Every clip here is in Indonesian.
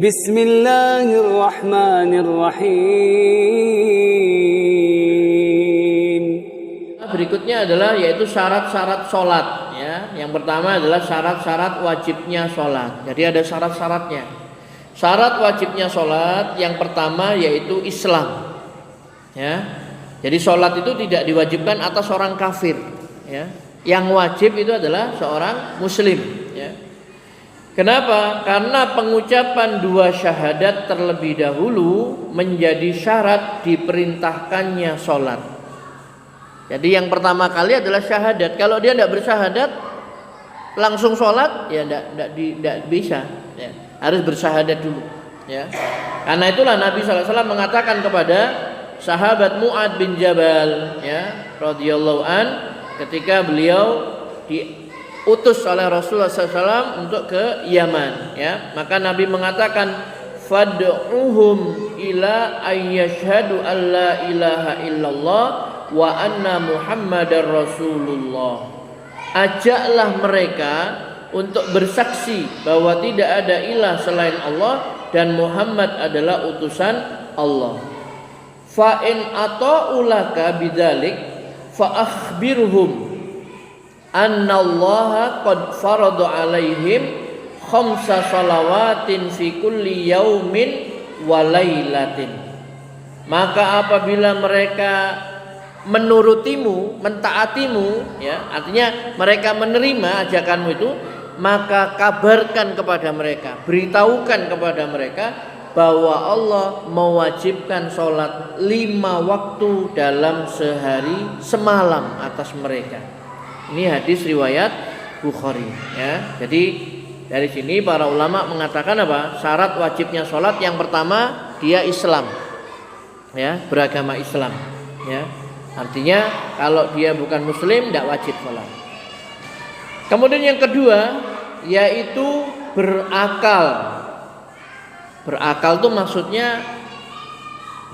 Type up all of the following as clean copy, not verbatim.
Bismillahirrahmanirrahim. Berikutnya adalah yaitu syarat-syarat sholat ya. Yang pertama adalah syarat-syarat wajibnya sholat. Jadi ada syarat-syaratnya. Syarat wajibnya sholat yang pertama yaitu Islam ya. Jadi sholat itu tidak diwajibkan atas orang kafir ya. Yang wajib itu adalah seorang muslim ya. Kenapa? Karena pengucapan dua syahadat terlebih dahulu menjadi syarat diperintahkannya sholat. Jadi yang pertama kali adalah syahadat. Kalau dia tidak bersyahadat langsung sholat ya tidak bisa ya. Harus bersyahadat dulu ya. Karena itulah Nabi SAW mengatakan kepada sahabat Mu'ad bin Jabal ya radhiyallahu an, ketika beliau diutus oleh Rasulullah SAW untuk ke Yaman ya, maka Nabi mengatakan fad'uhum ila ayyashhadu alla ilaha illallah wa anna muhammadar rasulullah. Ajaklah mereka untuk bersaksi bahwa tidak ada ilah selain Allah dan Muhammad adalah utusan Allah. Fa in ata'ulaka bidzalik fa akhbirhum anna Allah qad farada alaihim khamsa salawatin fi kulli yaumin wa lailatin. Maka apabila mereka menurutimu, mentaatimu ya, artinya mereka menerima ajakanmu itu, maka kabarkan kepada mereka, beritahukan kepada mereka bahwa Allah mewajibkan sholat 5 waktu dalam sehari semalam atas mereka. Ini hadis riwayat Bukhari ya. Jadi dari sini para ulama mengatakan apa? Syarat wajibnya sholat yang pertama dia Islam ya, beragama Islam ya. Artinya kalau dia bukan muslim tidak wajib sholat. Kemudian yang kedua yaitu berakal. Berakal itu maksudnya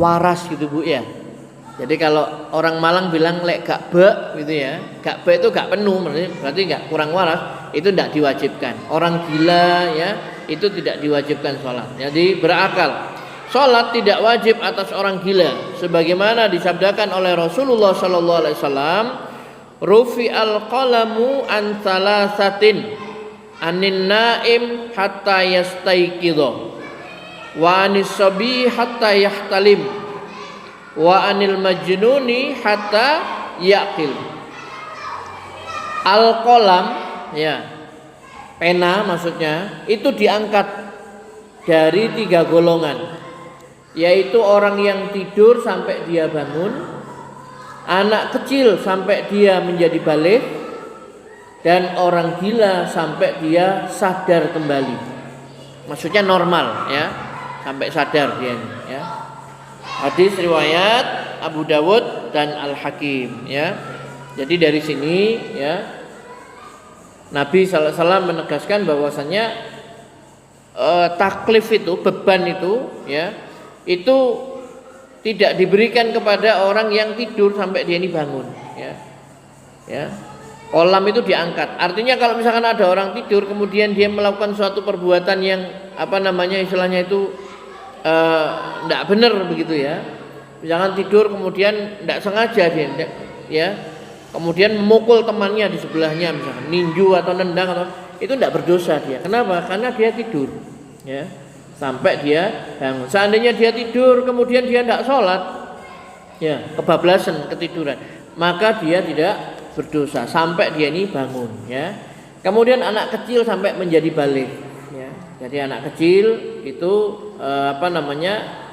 waras gitu Bu ya. Jadi kalau orang Malang bilang lek gak be gitu ya, gak be itu gak penuh, berarti gak kurang waras, itu tidak diwajibkan. Orang gila ya itu tidak diwajibkan sholat. Jadi berakal. Sholat tidak wajib atas orang gila, sebagaimana disabdakan oleh Rasulullah Sallallahu Alaihi Wasallam, rufi al qalamu an thalathatin anin naim hatta yastaiqidho wa anis sabi hatta yahtalim wa anil majnuni hatta yaqil. Al qalam ya, pena maksudnya itu diangkat dari 3 golongan, yaitu orang yang tidur sampai dia bangun, anak kecil sampai dia menjadi baligh, dan orang gila sampai dia sadar kembali. Maksudnya normal ya, sampai sadar dia ya. Hadis riwayat Abu Dawud dan Al-Hakim ya. Jadi dari sini ya Nabi sallallahu alaihi wasallam menegaskan bahwasanya taklif itu, beban itu ya, itu tidak diberikan kepada orang yang tidur sampai dia ini bangun ya. Ya. Kolam itu diangkat. Artinya kalau misalkan ada orang tidur kemudian dia melakukan suatu perbuatan yang istilahnya itu tidak benar begitu ya. Misalkan tidur kemudian tidak sengaja dia ya, kemudian memukul temannya di sebelahnya, misalkan ninju atau nendang atau itu tidak berdosa dia. Kenapa? Karena dia tidur ya sampai dia bangun. Seandainya dia tidur kemudian dia tidak sholat ya, kebablasan, ketiduran, maka dia tidak berdosa sampai dia ini bangun ya. Kemudian anak kecil sampai menjadi baligh ya. Jadi anak kecil itu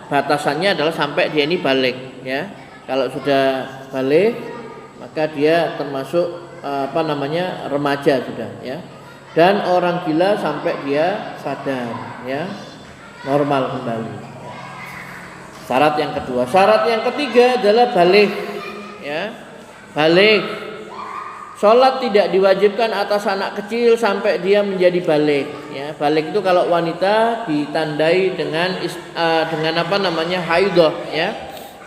batasannya adalah sampai dia ini baligh ya. Kalau sudah baligh maka dia termasuk remaja sudah ya. Dan orang gila sampai dia sadar ya, normal kembali. Syarat yang kedua. Syarat yang ketiga adalah baligh ya. Baligh. Sholat tidak diwajibkan atas anak kecil sampai dia menjadi baligh ya. Baligh itu kalau wanita ditandai dengan haidah ya,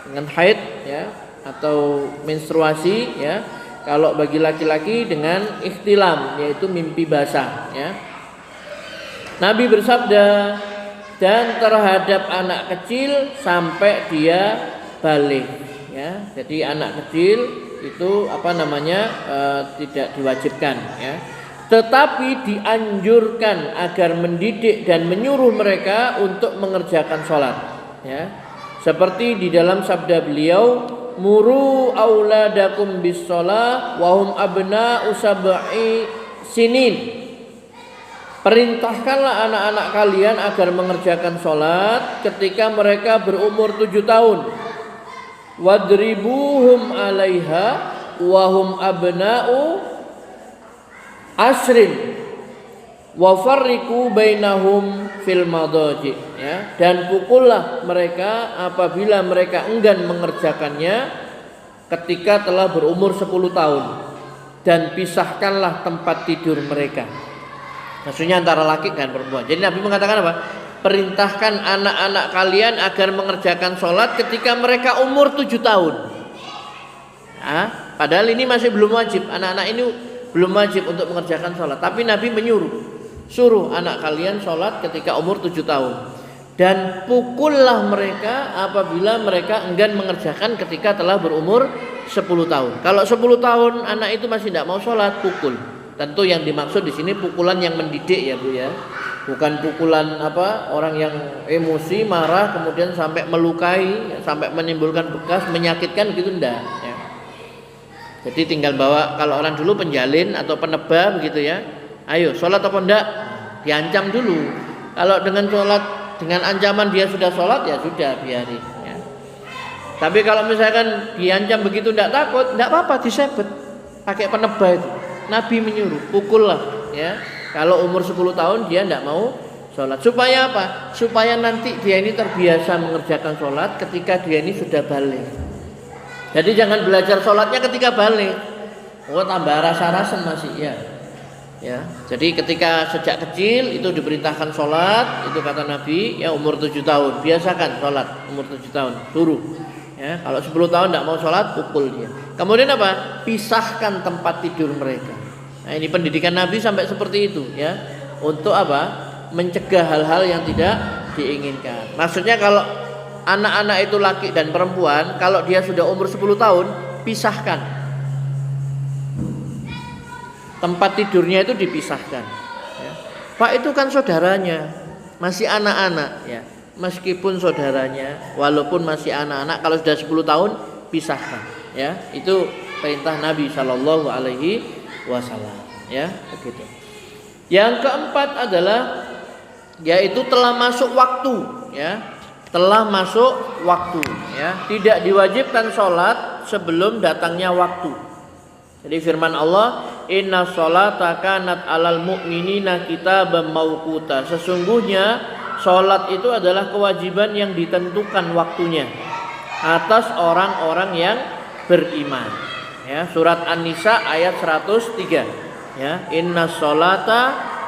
dengan haid ya atau menstruasi ya. Kalau bagi laki-laki dengan ikhtilam, yaitu mimpi basah ya. Nabi bersabda, dan terhadap anak kecil sampai dia balik, ya. Jadi anak kecil itu tidak diwajibkan, ya. Tetapi dianjurkan agar mendidik dan menyuruh mereka untuk mengerjakan sholat, ya. Seperti di dalam sabda beliau, muru auladakum bis shalah wa hum abna'u sab'i sinin. Perintahkanlah anak-anak kalian agar mengerjakan sholat ketika mereka berumur 7 tahun. Wadribuhum 'alaiha wa hum abna'u asrin wa farriqu bainahum fil madaji, ya. Dan pukullah mereka apabila mereka enggan mengerjakannya ketika telah berumur 10 tahun, dan pisahkanlah tempat tidur mereka. Maksudnya antara laki dan perempuan. Jadi Nabi mengatakan apa? Perintahkan anak-anak kalian agar mengerjakan sholat ketika mereka umur 7 tahun. Padahal ini masih belum wajib. Anak-anak ini belum wajib untuk mengerjakan sholat. Tapi Nabi menyuruh, suruh anak kalian sholat ketika umur 7 tahun. Dan pukullah mereka apabila mereka enggan mengerjakan ketika telah berumur 10 tahun. Kalau 10 tahun anak itu masih tidak mau sholat, pukul. Tentu yang dimaksud di sini pukulan yang mendidik, ya Bu, ya. Bukan pukulan orang yang emosi, marah kemudian sampai melukai, sampai menimbulkan bekas, menyakitkan gitu, enggak, ya. Jadi tinggal bawa, kalau orang dulu penjalin atau penebah begitu, ya. Ayo sholat apa enggak? Diancam dulu. Kalau dengan sholat, dengan ancaman dia sudah sholat, ya sudah, biarin, ya. Tapi kalau misalkan diancam begitu enggak takut, enggak apa-apa, disebet pakai penebah itu. Nabi menyuruh, pukullah, ya. Kalau umur 10 tahun dia tidak mau sholat. Supaya apa? Supaya nanti dia ini terbiasa mengerjakan sholat ketika dia ini sudah balik. Jadi jangan belajar sholatnya ketika balik. Oh, tambah rasa-rasan masih, ya. Ya. Jadi ketika sejak kecil itu diperintahkan sholat, itu kata Nabi, ya umur 7 tahun. Biasakan sholat umur 7 tahun, suruh. Ya, kalau 10 tahun tidak mau sholat, pukul dia. Kemudian apa? Pisahkan tempat tidur mereka. Nah, ini pendidikan Nabi sampai seperti itu, ya. Untuk apa? Mencegah hal-hal yang tidak diinginkan. Maksudnya kalau anak-anak itu laki dan perempuan, kalau dia sudah umur 10 tahun, pisahkan. Tempat tidurnya itu dipisahkan, ya. Pak, itu kan saudaranya, masih anak-anak, ya. Meskipun saudaranya, walaupun masih anak-anak, kalau sudah 10 tahun pisahkan, ya. Itu perintah Nabi Shallallahu Alaihi Wasallam, ya, begitu. Yang keempat adalah yaitu telah masuk waktu, ya. Telah masuk waktu, ya. Tidak diwajibkan sholat sebelum datangnya waktu. Jadi firman Allah, inna sholata kanat alal mu'minina kitaban mauquta. Sesungguhnya sholat itu adalah kewajiban yang ditentukan waktunya atas orang-orang yang beriman, ya. Surat An-Nisa ayat 103, ya. Inna sholata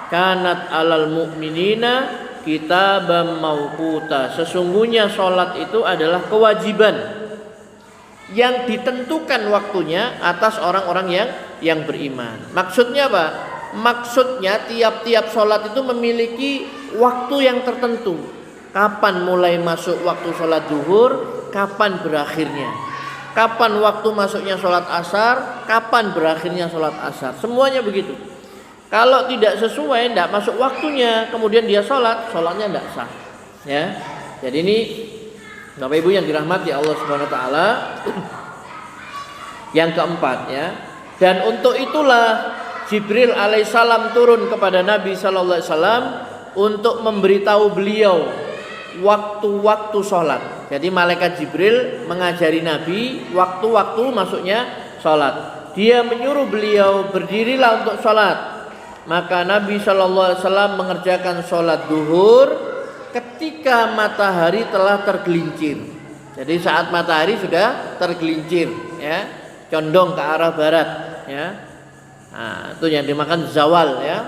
kanat alal mu'minina kitaban mauquta. Sesungguhnya sholat itu adalah kewajiban yang ditentukan waktunya atas orang-orang yang beriman. Maksudnya apa? Maksudnya tiap-tiap sholat itu memiliki waktu yang tertentu. Kapan mulai masuk waktu sholat zuhur, kapan berakhirnya. Kapan waktu masuknya sholat asar, kapan berakhirnya sholat asar. Semuanya begitu. Kalau tidak sesuai, tidak masuk waktunya, kemudian dia sholatnya tidak sah, ya. Jadi ini Bapak Ibu yang dirahmati Allah Subhanahu wa taala. Yang keempat, ya. Dan untuk itulah Jibril alaihissalam turun kepada Nabi sallallahu alaihi wasallam untuk memberitahu beliau waktu-waktu sholat. Jadi malaikat Jibril mengajari Nabi waktu-waktu masuknya sholat. Dia menyuruh beliau berdirilah untuk sholat. Maka Nabi sallallahu alaihi wasallam mengerjakan sholat duhur ketika matahari telah tergelincir. Jadi saat matahari sudah tergelincir, ya, condong ke arah barat, ya. Nah, itu yang dimakan zawal, ya.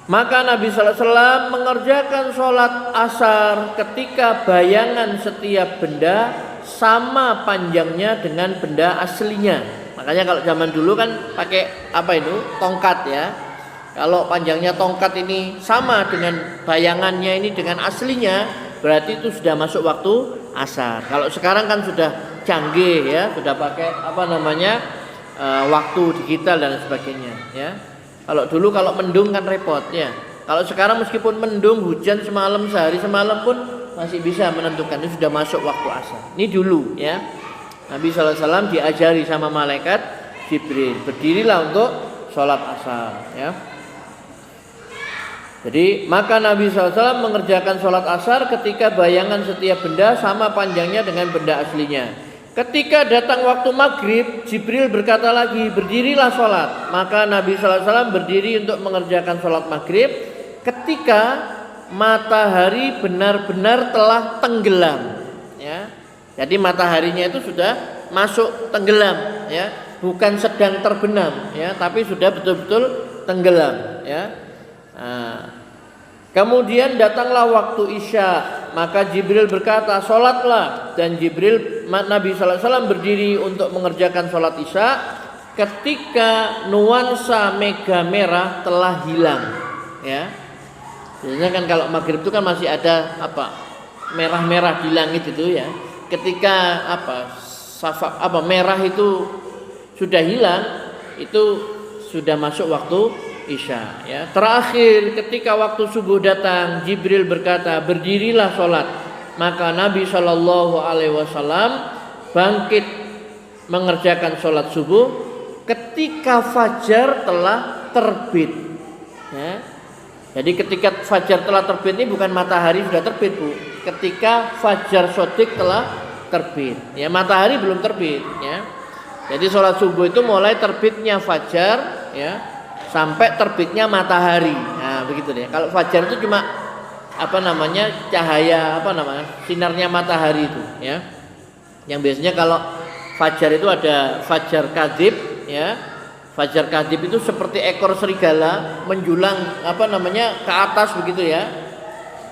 Maka Nabi sallallahu alaihi wasallam mengerjakan sholat asar ketika bayangan setiap benda sama panjangnya dengan benda aslinya. Makanya kalau zaman dulu kan pakai apa itu? Tongkat, ya. Kalau panjangnya tongkat ini sama dengan bayangannya ini dengan aslinya, berarti itu sudah masuk waktu asar. Kalau sekarang kan sudah canggih ya, sudah pakai waktu digital dan sebagainya ya. Kalau dulu kalau mendung kan repot ya. Kalau sekarang meskipun mendung, hujan semalam, sehari semalam pun masih bisa menentukan ini sudah masuk waktu asar. Ini dulu ya. Nabi SAW diajari sama malaikat Jibril, berdirilah untuk sholat asar ya. Jadi maka Nabi SAW mengerjakan sholat asar ketika bayangan setiap benda sama panjangnya dengan benda aslinya. Ketika datang waktu maghrib, Jibril berkata lagi, berdirilah sholat. Maka Nabi SAW berdiri untuk mengerjakan sholat maghrib ketika matahari benar-benar telah tenggelam ya. Jadi mataharinya itu sudah masuk tenggelam ya, bukan sedang terbenam ya, tapi sudah betul-betul tenggelam ya. Kemudian datanglah waktu Isya, maka Jibril berkata, sholatlah. Dan Nabi SAW berdiri untuk mengerjakan sholat Isya ketika nuansa mega merah telah hilang ya. Biasanya kan kalau maghrib itu kan masih ada merah-merah di langit itu ya. Ketika merah itu sudah hilang, itu sudah masuk waktu Isya ya. Terakhir ketika waktu subuh datang, Jibril berkata, berdirilah sholat. Maka Nabi SAW bangkit mengerjakan sholat subuh ketika fajar telah terbit ya. Jadi ketika fajar telah terbit ini bukan matahari sudah terbit Bu, ketika fajar shodiq telah terbit ya, matahari belum terbit ya. Jadi sholat subuh itu mulai terbitnya fajar ya, sampai terbitnya matahari. Nah, begitu deh. Kalau fajar itu cuma cahaya sinarnya matahari itu ya. Yang biasanya kalau fajar itu ada fajar kadzib ya. Fajar kadzib itu seperti ekor serigala menjulang ke atas begitu ya.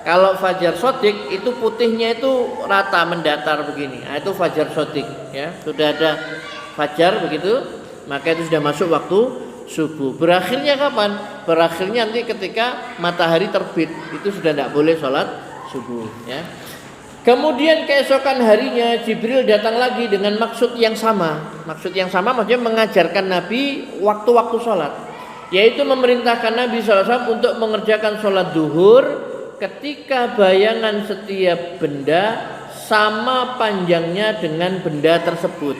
Kalau fajar shodiq itu putihnya itu rata mendatar begini. Nah, itu fajar shodiq ya. Sudah ada fajar begitu, maka itu sudah masuk waktu subuh. Berakhirnya kapan? Berakhirnya nanti ketika matahari terbit, itu sudah tidak boleh sholat subuh ya. Kemudian keesokan harinya Jibril datang lagi dengan maksud yang sama. Maksud yang sama maksudnya mengajarkan Nabi waktu-waktu sholat, yaitu memerintahkan Nabi SAW untuk mengerjakan sholat duhur ketika bayangan setiap benda sama panjangnya dengan benda tersebut.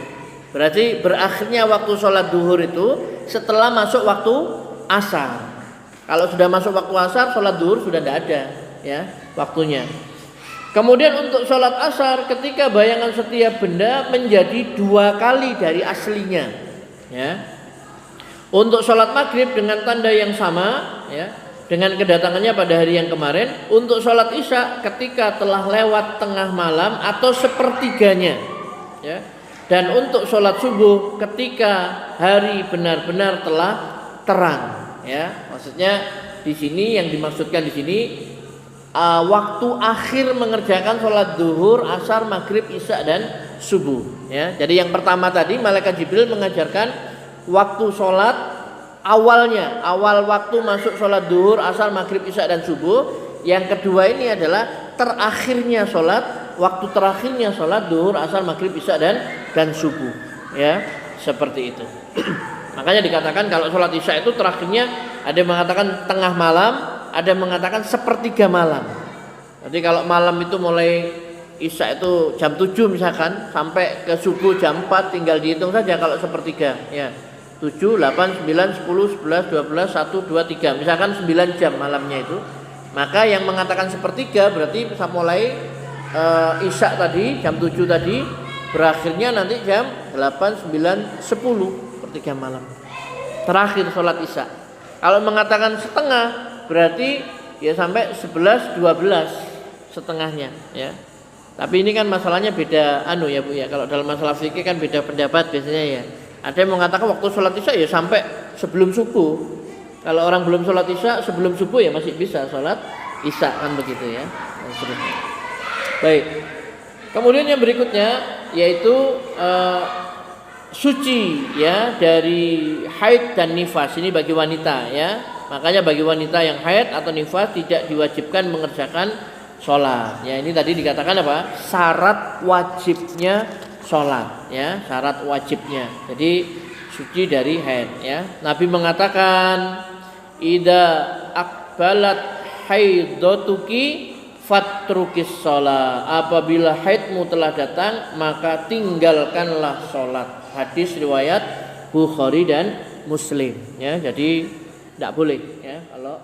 Berarti berakhirnya waktu sholat duhur itu setelah masuk waktu asar. Kalau sudah masuk waktu asar, sholat duhur sudah tidak ada ya waktunya. Kemudian untuk sholat asar ketika bayangan setiap benda menjadi 2 kali dari aslinya ya. Untuk sholat maghrib dengan tanda yang sama ya, dengan kedatangannya pada hari yang kemarin. Untuk sholat isya ketika telah lewat tengah malam atau sepertiganya ya. Dan untuk sholat subuh ketika hari benar-benar telah terang ya. Maksudnya di sini yang dimaksudkan di sini waktu akhir mengerjakan sholat duhur, asar, maghrib, isya dan subuh ya. Jadi yang pertama tadi malaikat Jibril mengajarkan waktu sholat awalnya, awal waktu masuk sholat duhur, asar, maghrib, isya dan subuh. Yang kedua ini adalah terakhirnya sholat, waktu terakhirnya sholat duhur, asar, maghrib, isya dan subuh ya, seperti itu. Makanya dikatakan kalau sholat isya itu terakhirnya ada yang mengatakan tengah malam, ada yang mengatakan sepertiga malam. Jadi kalau malam itu mulai isya itu jam 7 misalkan sampai ke subuh jam 4 tinggal dihitung saja kalau sepertiga ya. 7, 8, 9, 10, 11, 12, 1, 2, 3 misalkan 9 jam malamnya itu. Maka yang mengatakan sepertiga berarti bisa mulai isya tadi jam 7 tadi berakhirnya nanti jam 8, 9, 10 sepertiga malam. Terakhir sholat isya. Kalau mengatakan setengah berarti ya sampai 11, 12 setengahnya ya. Tapi ini kan masalahnya beda ya Bu ya. Kalau dalam masalah fikih kan beda pendapat biasanya ya. Ada yang mengatakan waktu sholat isya ya sampai sebelum subuh. Kalau orang belum sholat isya sebelum subuh ya masih bisa sholat isya kan begitu ya. Baik. Kemudian yang berikutnya yaitu suci ya dari haid dan nifas. Ini bagi wanita ya. Makanya bagi wanita yang haid atau nifas tidak diwajibkan mengerjakan sholat. Ya, ini tadi dikatakan apa? Syarat wajibnya sholat. Ya, syarat wajibnya. Jadi suci dari haid. Ya, Nabi mengatakan, "Ida akbalat haidatuki fatrukis sholat." Apabila haidmu telah datang, maka tinggalkanlah sholat. Hadis riwayat Bukhari dan Muslim. Ya, jadi tidak boleh ya kalau